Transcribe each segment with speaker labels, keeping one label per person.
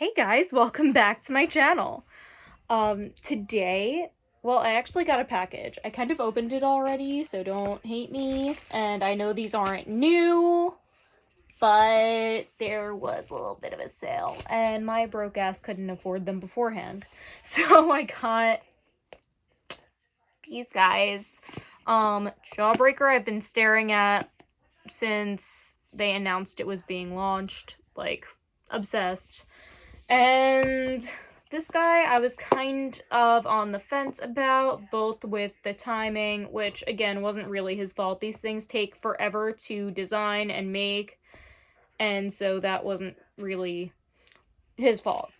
Speaker 1: Hey guys, welcome back to my channel. Today, well, I actually got a package. I kind of opened it already, so don't hate me. And I know these aren't new, but there was a little bit of a sale, and my broke ass couldn't afford them beforehand. So I got these guys. Jawbreaker I've been staring at since they announced it was being launched, like, obsessed. And this guy I was kind of on the fence about, both with the timing, which again wasn't really his fault. These things take forever to design and make, and so that wasn't really his fault.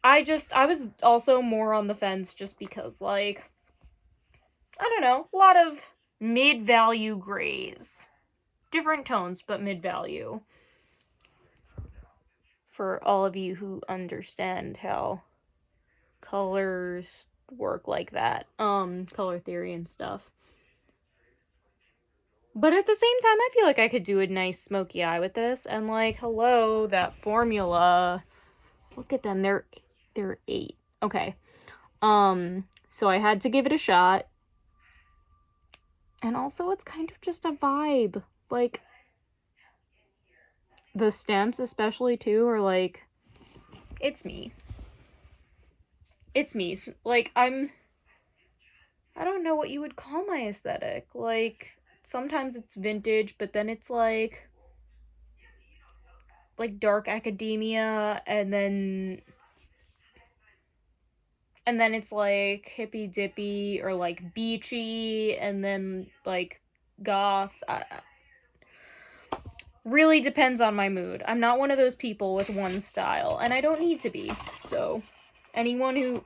Speaker 1: I was also more on the fence just because, like, I don't know, a lot of mid-value grays. Different tones, but mid-value. For all of you who understand how colors work like that, color theory and stuff. But at the same time, I feel like I could do a nice smoky eye with this, and like, hello, that formula. Look at them, they're 8. Okay. So I had to give it a shot. And also, it's kind of just a vibe. Like, the stems especially too are like, it's me. It's me. Like, I don't know what you would call my aesthetic. Like, sometimes it's vintage, but then it's like dark academia, and then it's like hippy dippy or like beachy, and then like goth. Really depends on my mood. I'm not one of those people with one style, and I don't need to be. So, anyone who...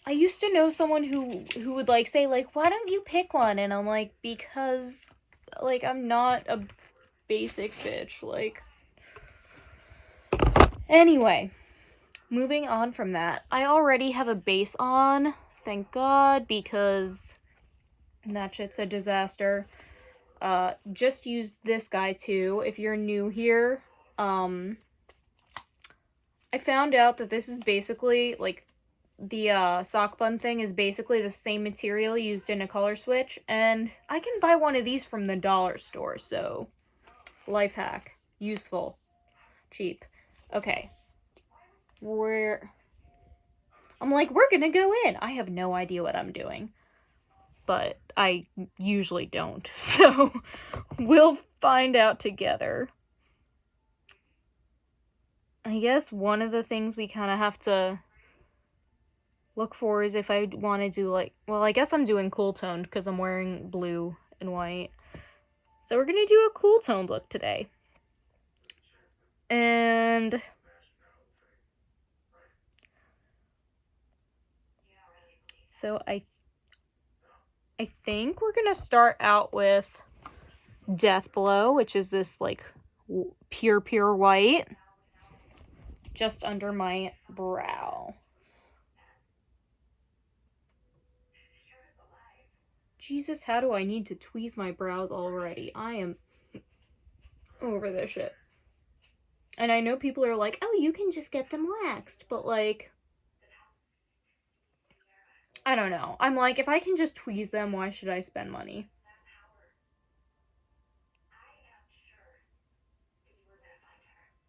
Speaker 1: I used to know someone who would like say like, why don't you pick one? And I'm like, because like I'm not a basic bitch. Like, anyway, moving on from that, I already have a base on, thank God, because that shit's a disaster. Just use this guy too if you're new here. I found out that this is basically like the sock bun thing is basically the same material used in a color switch, and I can buy one of these from the dollar store, so life hack, useful, cheap. Okay, I'm like, we're gonna go in. I have no idea what I'm doing, but I usually don't, so we'll find out together. I guess one of the things we kind of have to look for is if I want to do like, well, I guess I'm doing cool toned because I'm wearing blue and white. So we're gonna do a cool toned look today. And so I think we're gonna start out with Death Blow, which is this like pure white, just under my brow. Jesus, how do I need to tweeze my brows already? I am over this shit. And I know people are like, oh, you can just get them waxed, but like, I don't know. I'm like, if I can just tweeze them, why should I spend money?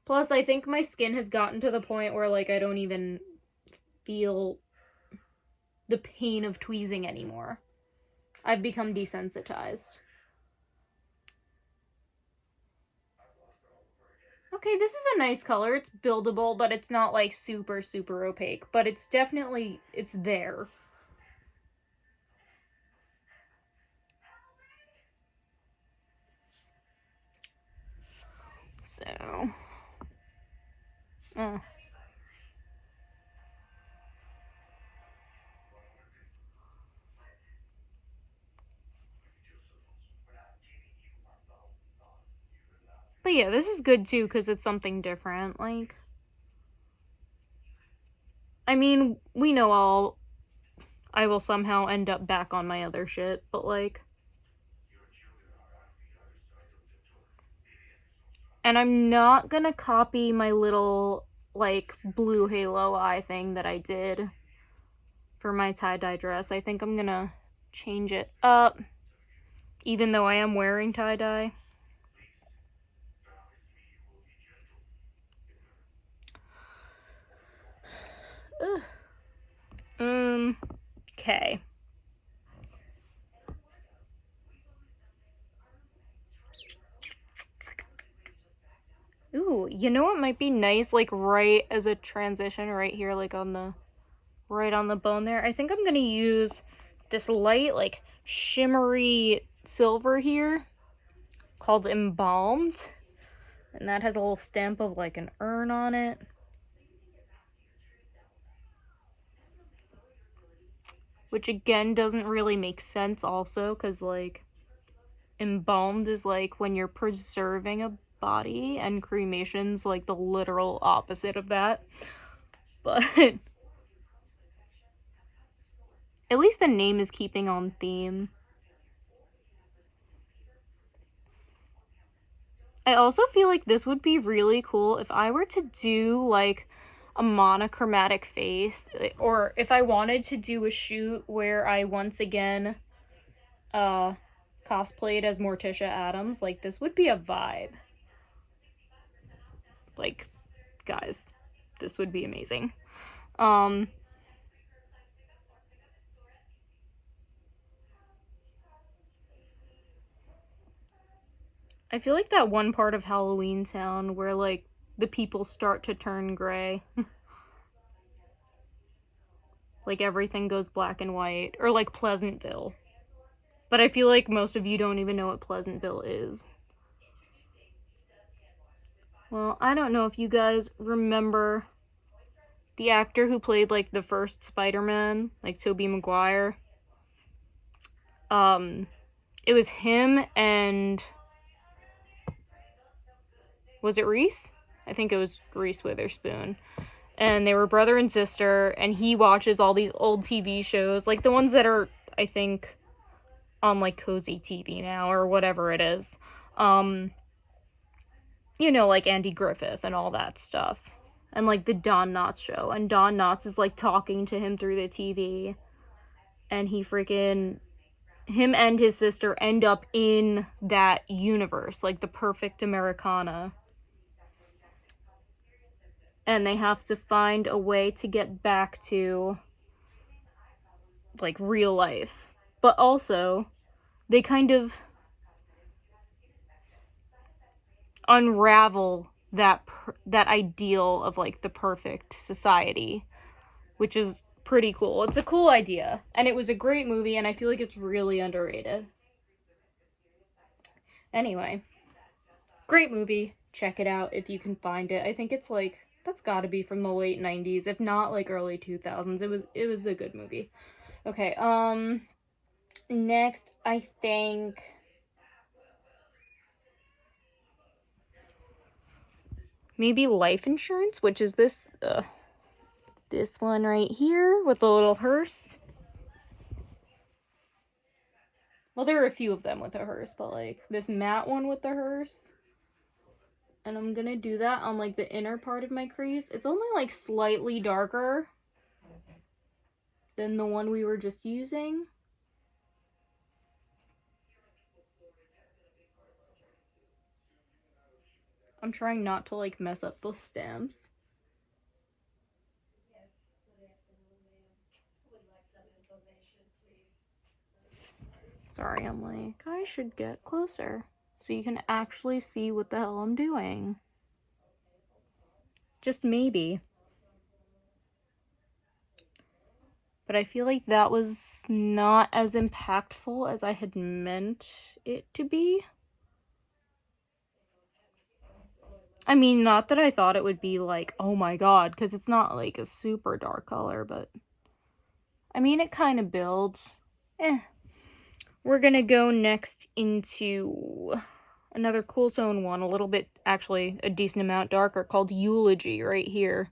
Speaker 1: Plus, I think my skin has gotten to the point where, like, I don't even feel the pain of tweezing anymore. I've become desensitized. Okay, this is a nice color. It's buildable, but it's not, like, super, super opaque. But it's definitely, it's there. So... But yeah, this is good too, because it's something different. Like, I mean, we know I will somehow end up back on my other shit, but like, And I'm not gonna copy my little, like, blue halo eye thing that I did for my tie-dye dress. I think I'm gonna change it up, even though I am wearing tie-dye. Okay. Ooh, you know what might be nice, like, right as a transition right here, like, right on the bone there? I think I'm gonna use this light, like, shimmery silver here called Embalmed. And that has a little stamp of, like, an urn on it. Which, again, doesn't really make sense also, because, like, embalmed is, like, when you're preserving a body, and cremation's, like, the literal opposite of that. But at least the name is keeping on theme. I also feel like this would be really cool if I were to do, like, a monochromatic face, or if I wanted to do a shoot where I once again cosplayed as Morticia Addams. Like, this would be a vibe. Like, guys, this would be amazing. I feel like that one part of Halloween Town where, like, the people start to turn gray. Like, everything goes black and white. Or, like, Pleasantville. But I feel like most of you don't even know what Pleasantville is. Well, I don't know if you guys remember the actor who played, like, the first Spider-Man, like, Tobey Maguire. It was him and... was it Reese? I think it was Reese Witherspoon. And they were brother and sister, and he watches all these old TV shows, like the ones that are, I think, on, like, Cozy TV now, or whatever it is. You know, like Andy Griffith and all that stuff. And, like, the Don Knotts show. And Don Knotts is, like, talking to him through the TV. And him and his sister end up in that universe, like the perfect Americana. And they have to find a way to get back to, like, real life. But also, they kind of unravel that ideal of, like, the perfect society, which is pretty cool. It's a cool idea, and it was a great movie, and I feel like it's really underrated. Anyway, great movie. Check it out if you can find it. I think it's, like, that's gotta be from the late 90s, if not, like, early 2000s. It was a good movie. Okay, next, I think... maybe life insurance, which is this one right here with the little hearse. Well, there are a few of them with a hearse, but, like, this matte one with the hearse. And I'm gonna do that on, like, the inner part of my crease. It's only, like, slightly darker than the one we were just using. I'm trying not to, like, mess up the stamps. Sorry, I'm like, I should get closer so you can actually see what the hell I'm doing. Just maybe. But I feel like that was not as impactful as I had meant it to be. I mean, not that I thought it would be like, oh my god, because it's not like a super dark color, but I mean, it kind of builds. We're gonna go next into another cool tone one, a little bit, actually, a decent amount darker, called Eulogy, right here.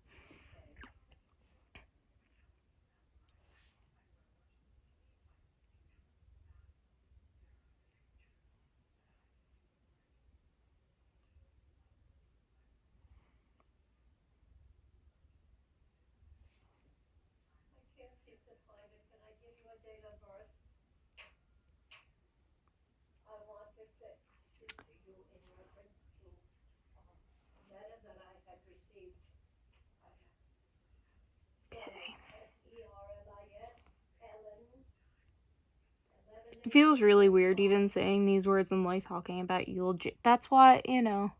Speaker 1: It feels really weird even saying these words and like talking about eulogy. That's why, you know,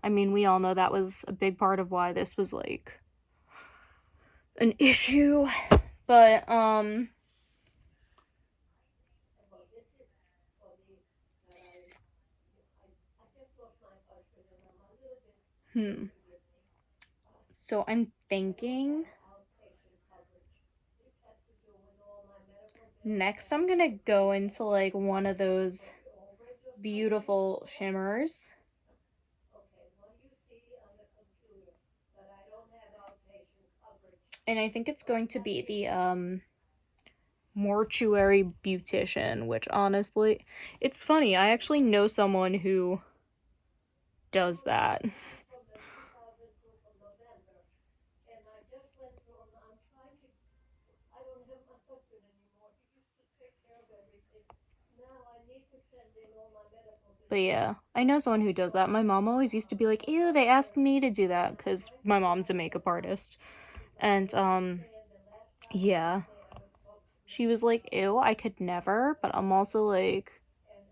Speaker 1: I mean, we all know that was a big part of why this was like an issue, but so I'm thinking next I'm gonna go into like one of those beautiful shimmers. And I think it's going to be the mortuary beautician, which honestly, it's funny. I actually know someone who does that. But yeah, I know someone who does that. My mom always used to be like, ew, they asked me to do that because my mom's a makeup artist. And, yeah. She was like, ew, I could never. But I'm also like,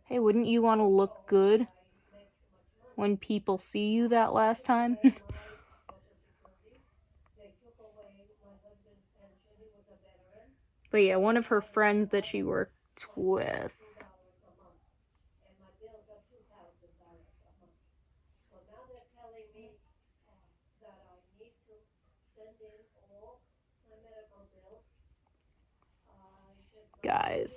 Speaker 1: hey, wouldn't you want to look good when people see you that last time? But yeah, one of her friends that she worked with. Guys.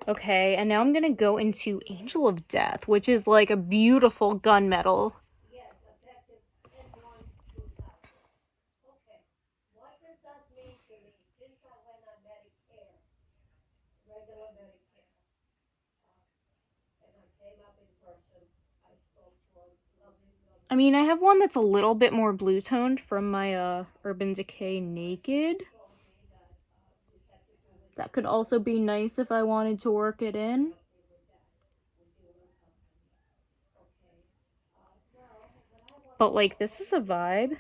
Speaker 1: Okay, and now I'm gonna go into Angel of Death, which is like a beautiful gunmetal. I mean, I have one that's a little bit more blue toned from my Urban Decay Naked. That could also be nice if I wanted to work it in. But like, this is a vibe.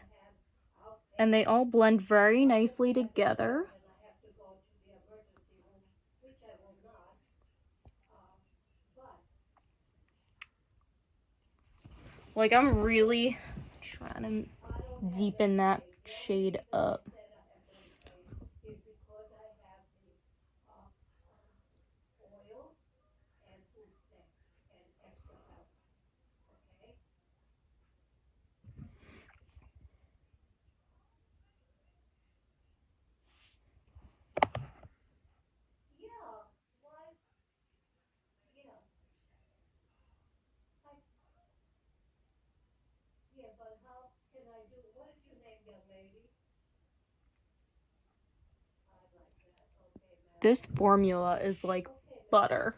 Speaker 1: And they all blend very nicely together. Like, I'm really trying to deepen that shade up. This formula is like butter.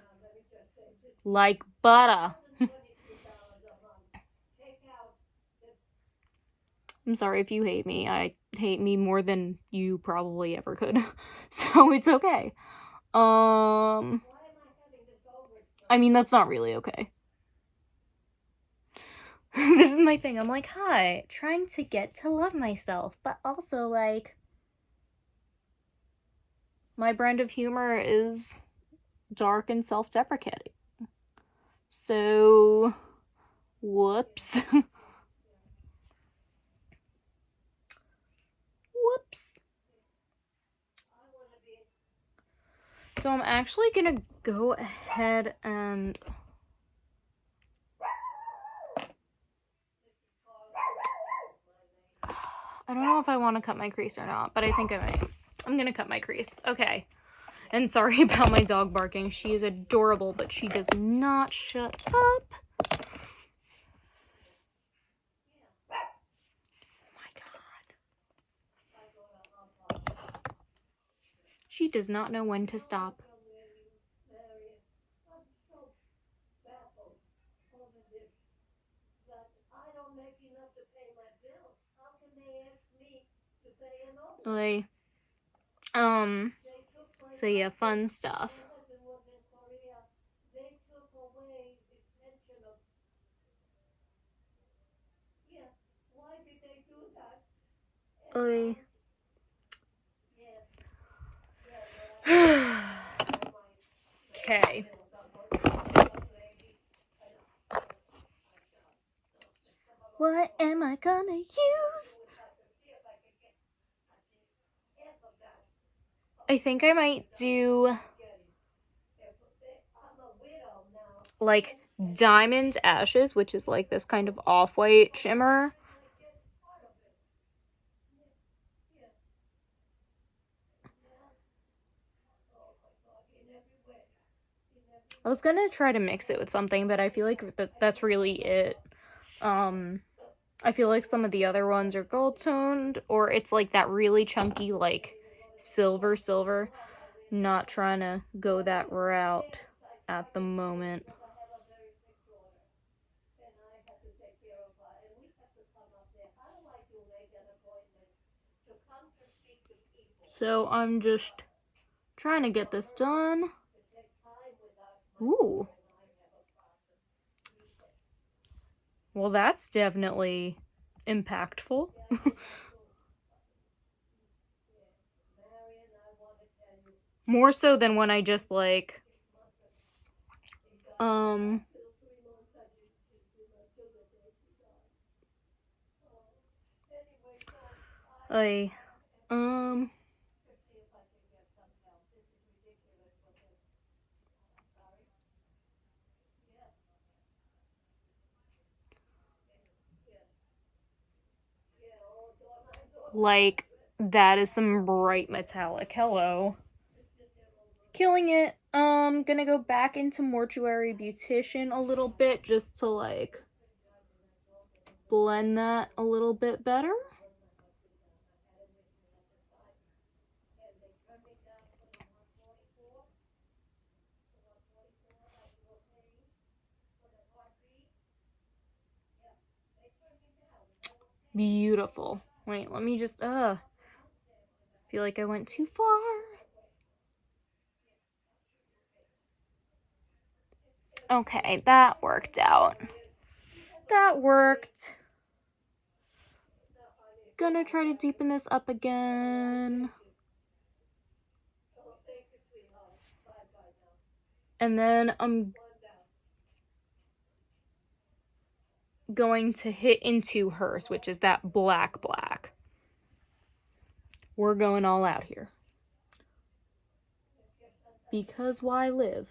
Speaker 1: Like butter. I'm sorry if you hate me. I hate me more than you probably ever could. So it's okay. I mean, that's not really okay. This is my thing. I'm like, hi, trying to get to love myself, but also like my brand of humor is dark and self-deprecating. So, whoops. Whoops. So I'm actually gonna go ahead and I don't know if I want to cut my crease or not, but I think I might. I'm gonna cut my crease. Okay. And sorry about my dog barking. She is adorable, but she does not shut up. Oh my god. She does not know when to stop. Like, so yeah, fun stuff. Okay. Okay. What am I gonna use? I think I might do like Diamond Ashes, which is like this kind of off-white shimmer. I was gonna try to mix it with something, but I feel like that's really it. I feel like some of the other ones are gold toned, or it's like that really chunky, like silver. Not trying to go that route at the moment. So I'm just trying to get this done. Ooh. Well, that's definitely impactful. More so than when I just like I like that is some bright metallic. Hello. Killing it. Gonna go back into Mortuary Beautician a little bit just to like blend that a little bit better. Beautiful. Wait, let me just feel like I went too far. Okay, that worked out. That worked. Gonna try to deepen this up again. And then I'm going to hit into hers, which is that black. We're going all out here. Because why live?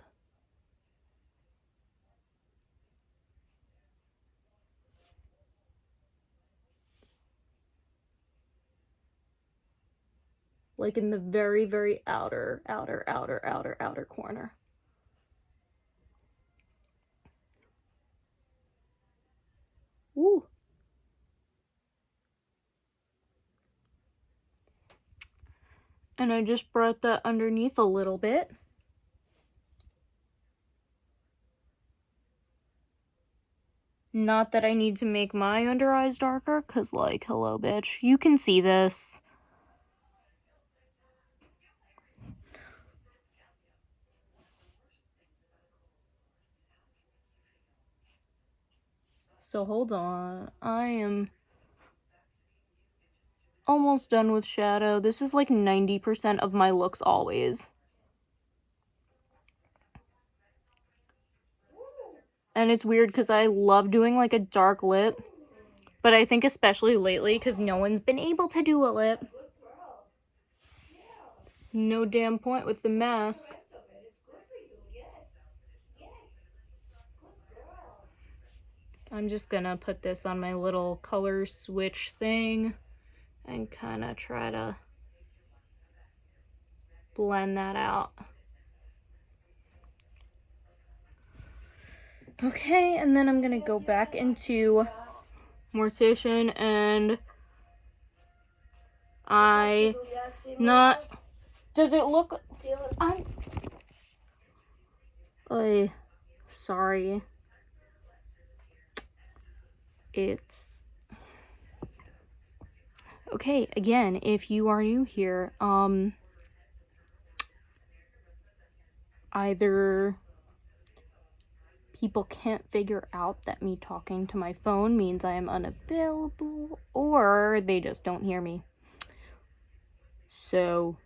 Speaker 1: Like in the very, very outer corner. Ooh. And I just brought that underneath a little bit. Not that I need to make my under eyes darker, because, like, hello, bitch. You can see this. So hold on. I am almost done with shadow. This is like 90% of my looks always. And it's weird because I love doing like a dark lip. But I think especially lately because no one's been able to do a lip. No damn point with the mask. I'm just gonna put this on my little color switch thing and kind of try to blend that out. Okay, and then I'm gonna go back into Mortician and does it look, sorry. It's okay. Again, if you are new here, either people can't figure out that me talking to my phone means I am unavailable, or they just don't hear me. So,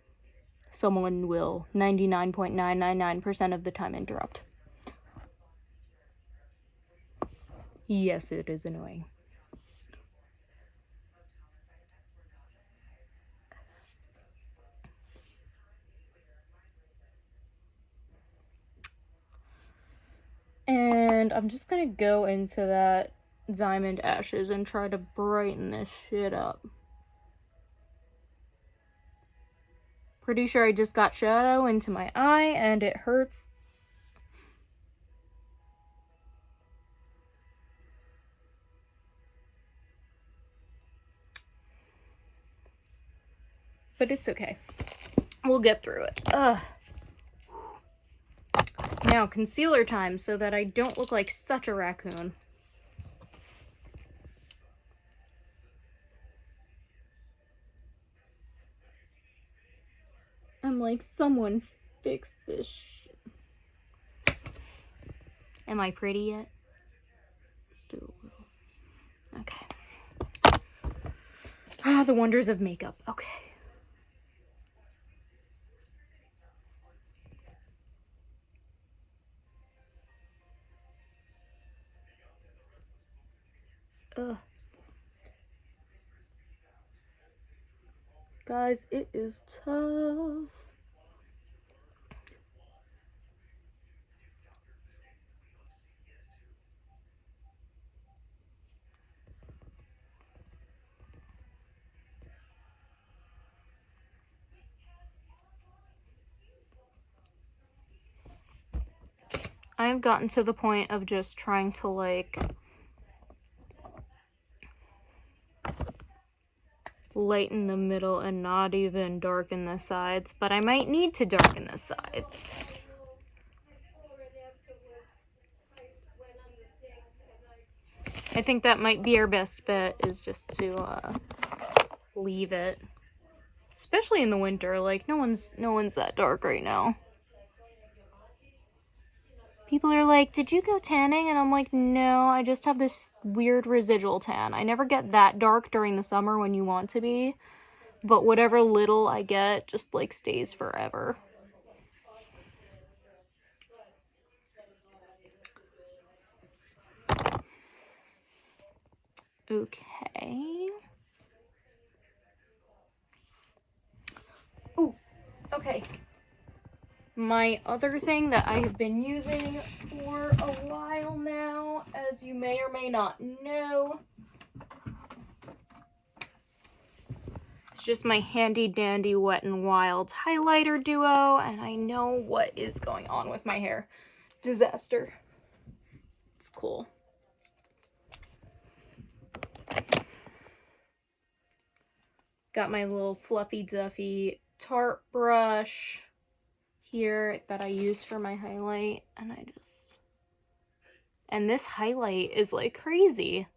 Speaker 1: someone will 99.999% of the time interrupt. Yes, it is annoying. And I'm just gonna go into that Diamond Ashes and try to brighten this shit up. Pretty sure I just got shadow into my eye and it hurts. But it's okay. We'll get through it. Now, concealer time so that I don't look like such a raccoon. I'm like, someone fix this shit. Am I pretty yet? Okay. Ah, the wonders of makeup. Okay. Ugh. Guys, it is tough. I've gotten to the point of just trying to like lighten the middle and not even darken the sides, but I might need to darken the sides. I think that might be our best bet, is just to leave it. Especially in the winter, like no one's that dark right now. People are like, did you go tanning? And I'm like, no, I just have this weird residual tan. I never get that dark during the summer when you want to be, but whatever little I get just like stays forever. Okay. Ooh, okay. My other thing that I have been using for a while now, as you may or may not know, it's just my handy dandy Wet n Wild highlighter duo, and I know what is going on with my hair. Disaster. It's cool. Got my little fluffy duffy Tarte brush here that I use for my highlight, and this highlight is like crazy.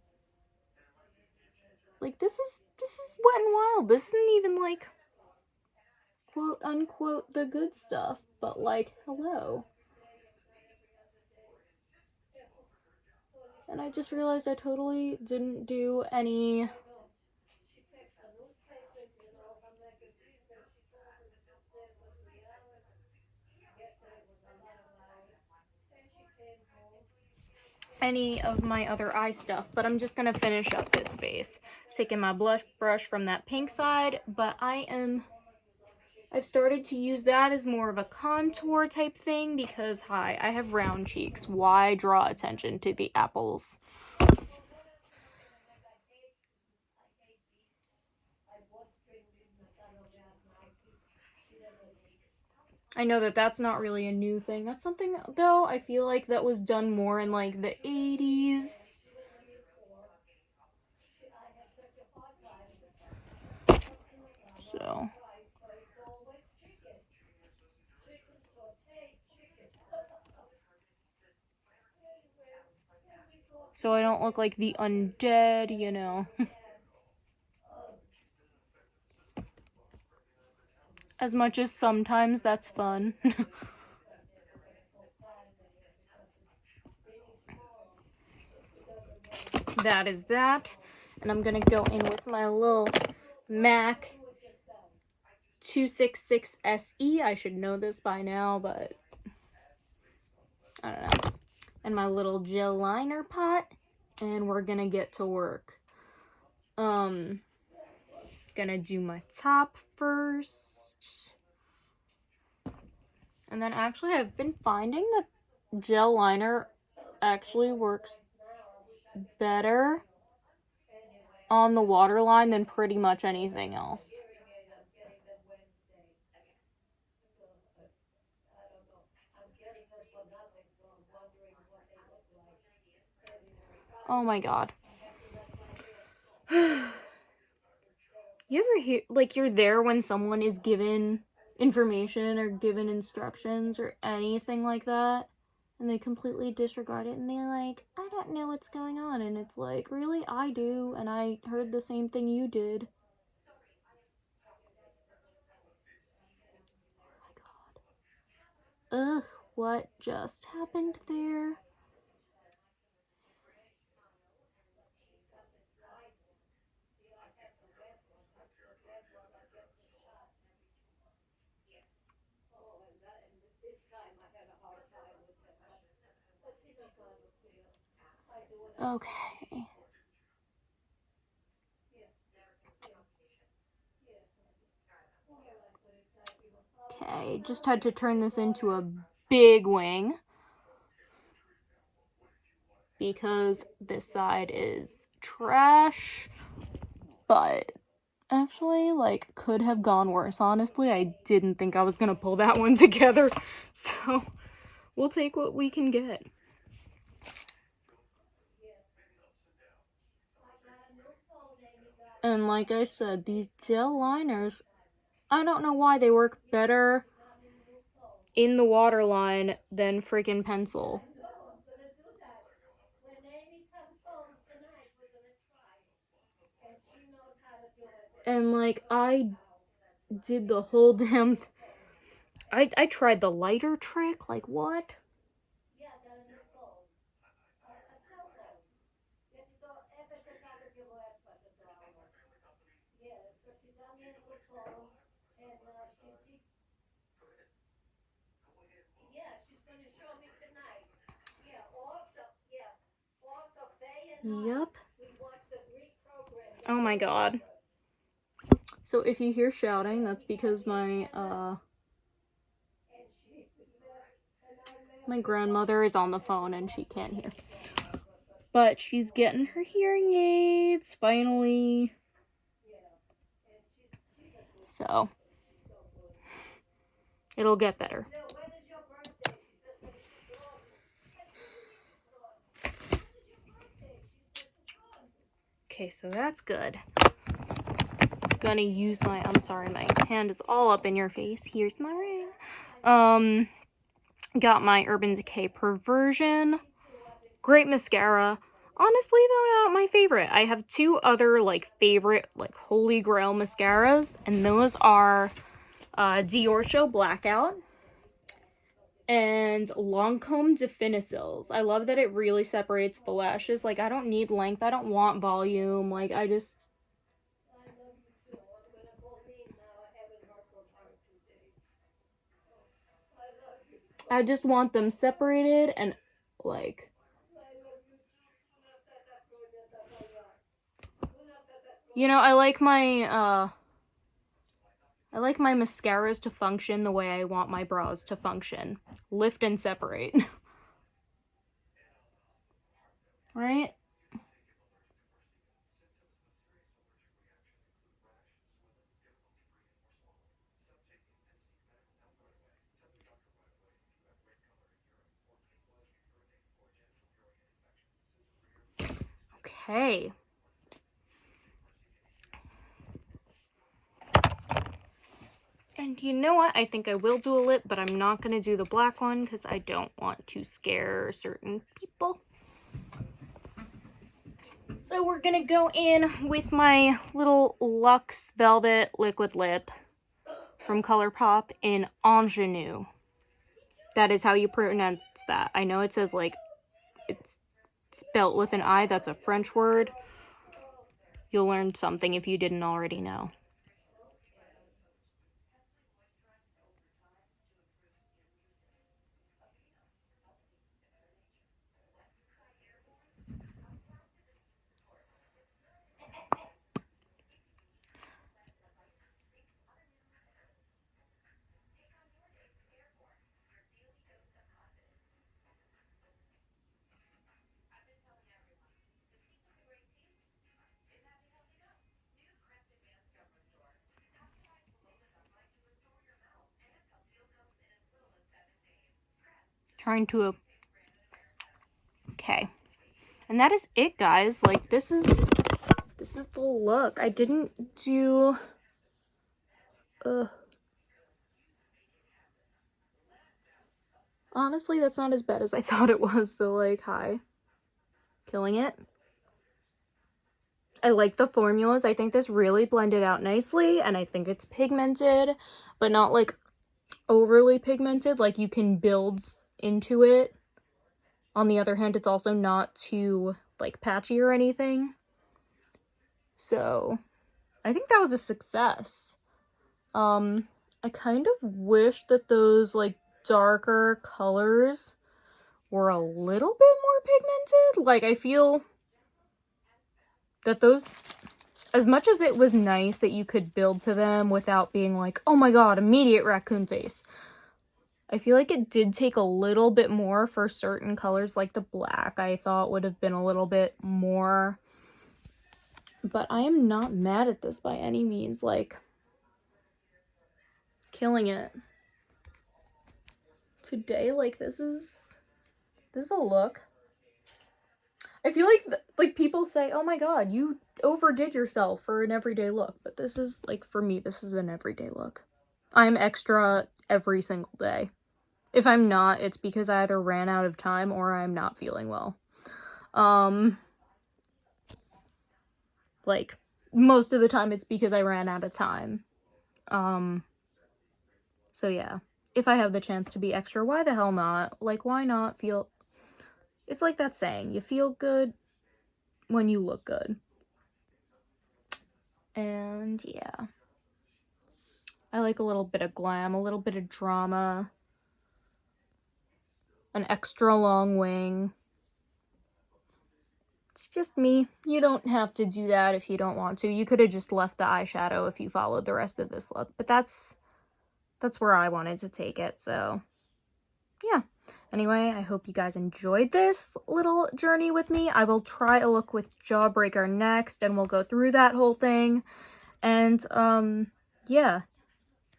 Speaker 1: Like this is Wet n Wild. This isn't even like quote unquote the good stuff, but like hello. And I just realized I totally didn't do any of my other eye stuff, but I'm just gonna finish up this face. Taking my blush brush from that pink side, but I've started to use that as more of a contour type thing because, hi, I have round cheeks. Why draw attention to the apples? I know that that's not really a new thing. That's something, though, I feel like that was done more in, like, the 80s. So I don't look like the undead, you know. As much as sometimes that's fun. That is that. And I'm gonna go in with my little MAC 266 SE. I should know this by now, but I don't know. And my little gel liner pot, and we're gonna get to work. Gonna do my top first. And then actually I've been finding that gel liner actually works better on the waterline than pretty much anything else. Oh my god. You ever hear, like, you're there when someone is given information or given instructions or anything like that, and they completely disregard it, and they're like, I don't know what's going on, and it's like, really, I do, and I heard the same thing you did. Oh my god. Ugh, what just happened there? Okay. Okay, just had to turn this into a big wing because this side is trash, but actually, like, could have gone worse. Honestly, I didn't think I was gonna pull that one together, so we'll take what we can get. And like I said, these gel liners, I don't know why they work better in the waterline than freaking pencil. And like, I did the whole damn I tried the lighter trick, like what? Yup. Oh my god. So if you hear shouting, that's because my grandmother is on the phone and she can't hear. But she's getting her hearing aids, finally. So, it'll get better. Okay, so that's good. Gonna use my, I'm sorry, my hand is all up in your face. Here's my ring. Got my Urban Decay Perversion. Great mascara. Honestly, though, not my favorite. I have two other, like, favorite, like, holy grail mascaras, and those are Dior Show Blackout and Lancome Definicils. I love that it really separates the lashes. Like, I don't need length. I don't want volume. Like, I just want them separated and, like, you know, I like my mascaras to function the way I want my brows to function. Lift and separate. Right? Okay. And you know what? I think I will do a lip, but I'm not going to do the black one because I don't want to scare certain people. So we're going to go in with my little Luxe Velvet Liquid Lip from ColourPop in Ingenue. That is how you pronounce that. I know it says, like, it's spelt with an I. That's a French word. You'll learn something if you didn't already know. trying to... Okay. And that is it, guys. Like, this is the look. I didn't do... Honestly, that's not as bad as I thought it was, though. Like, hi. Killing it. I like the formulas. I think this really blended out nicely, and I think it's pigmented, but not, like, overly pigmented. Like, you can build into it. On the other hand, it's also not too, like, patchy or anything. So, I think that was a success. I kind of wish that those, like, darker colors were a little bit more pigmented. Like, I feel that those, as much as it was nice that you could build to them without being like, oh my god, immediate raccoon face, I feel like it did take a little bit more for certain colors, like the black I thought would have been a little bit more. But I am not mad at this by any means. Like, killing it. Today, like, this is a look. I feel like people say, oh my god, you overdid yourself for an everyday look. But this is, like, for me, this is an everyday look. I'm extra every single day. If I'm not, it's because I either ran out of time or I'm not feeling well. Like, most of the time it's because I ran out of time. So yeah. If I have the chance to be extra, why the hell not? Like, why not feel... It's like that saying, you feel good when you look good. And yeah. I like a little bit of glam, a little bit of drama. An extra long wing. It's just me. You don't have to do that if you don't want to. You could have just left the eyeshadow if you followed the rest of this look. But that's where I wanted to take it, so yeah. Anyway, I hope you guys enjoyed this little journey with me. I will try a look with Jawbreaker next, and we'll go through that whole thing. And, yeah.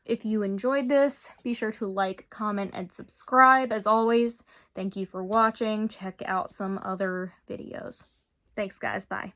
Speaker 1: If you enjoyed this, be sure to like, comment, and subscribe. As always, thank you for watching. Check out some other videos. Thanks, guys. Bye.